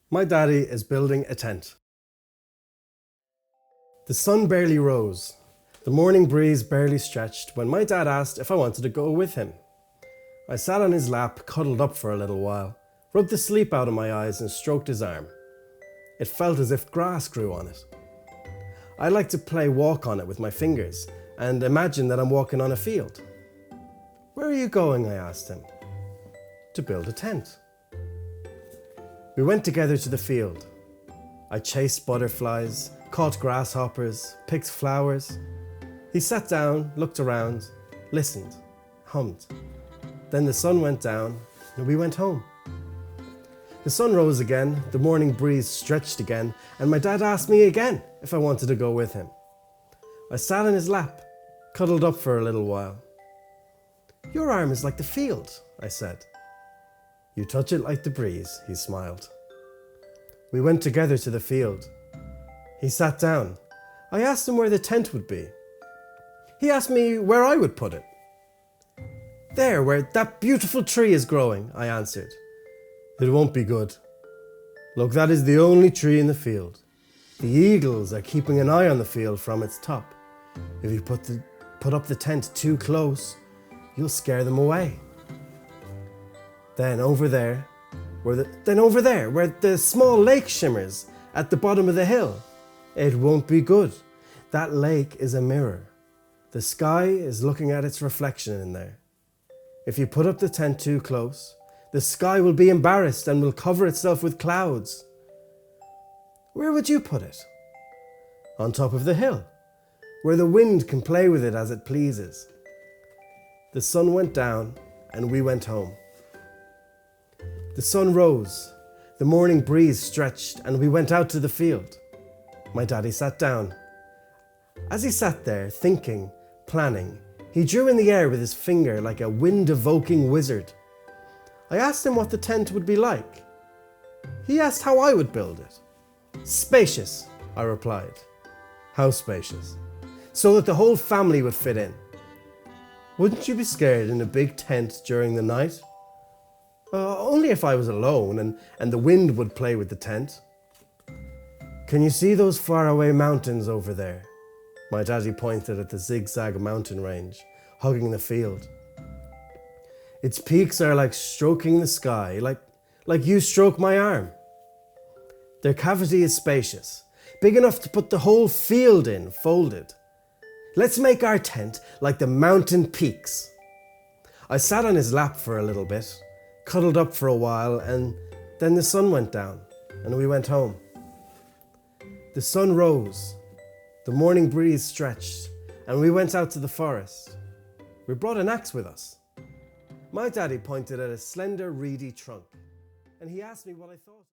My daddy is building a tent. The sun barely rose. The morning breeze barely stretched when my dad asked if I wanted to go with him. I sat on his lap, cuddled up for a little while, rubbed the sleep out of my eyes and stroked his arm. It felt as if grass grew on it. I like to play walk on it with my fingers and imagine that I'm walking on a field. "Where are you going?" I asked him. "To build a tent." We went together to the field. I chased butterflies, caught grasshoppers, picked flowers. He sat down, looked around, listened, hummed. Then the sun went down and we went home. The sun rose again, the morning breeze stretched again, and my dad asked me again if I wanted to go with him. I sat on his lap, cuddled up for a little while. "Your arm is like the field," I said. "You touch it like the breeze," he smiled. We went together to the field. He sat down. I asked him where the tent would be. He asked me where I would put it. "There, where that beautiful tree is growing," I answered. "It won't be good. Look, that is the only tree in the field. The eagles are keeping an eye on the field from its top. If you put up the tent too close, you'll scare them away. Then over there, where the small lake shimmers at the bottom of the hill, it won't be good. That lake is a mirror. The sky is looking at its reflection in there. If you put up the tent too close, the sky will be embarrassed and will cover itself with clouds. Where would you put it?" "On top of the hill, where the wind can play with it as it pleases." The sun went down and we went home. The sun rose, the morning breeze stretched, and we went out to the field. My daddy sat down. As he sat there, thinking, planning, he drew in the air with his finger like a wind-evoking wizard. I asked him what the tent would be like. He asked how I would build it. "Spacious," I replied. "How spacious?" "So that the whole family would fit in." "Wouldn't you be scared in a big tent during the night?" Only if I was alone and the wind would play with the tent." "Can you see those faraway mountains over there?" My daddy pointed at the zigzag mountain range, hugging the field. "Its peaks are like stroking the sky, like you stroke my arm. Their cavity is spacious, big enough to put the whole field in, folded. Let's make our tent like the mountain peaks." I sat on his lap for a little bit, cuddled up for a while, and then the sun went down and we went home. The sun rose, the morning breeze stretched, and we went out to the forest. We brought an axe with us. My daddy pointed at a slender, reedy trunk, and he asked me what I thought.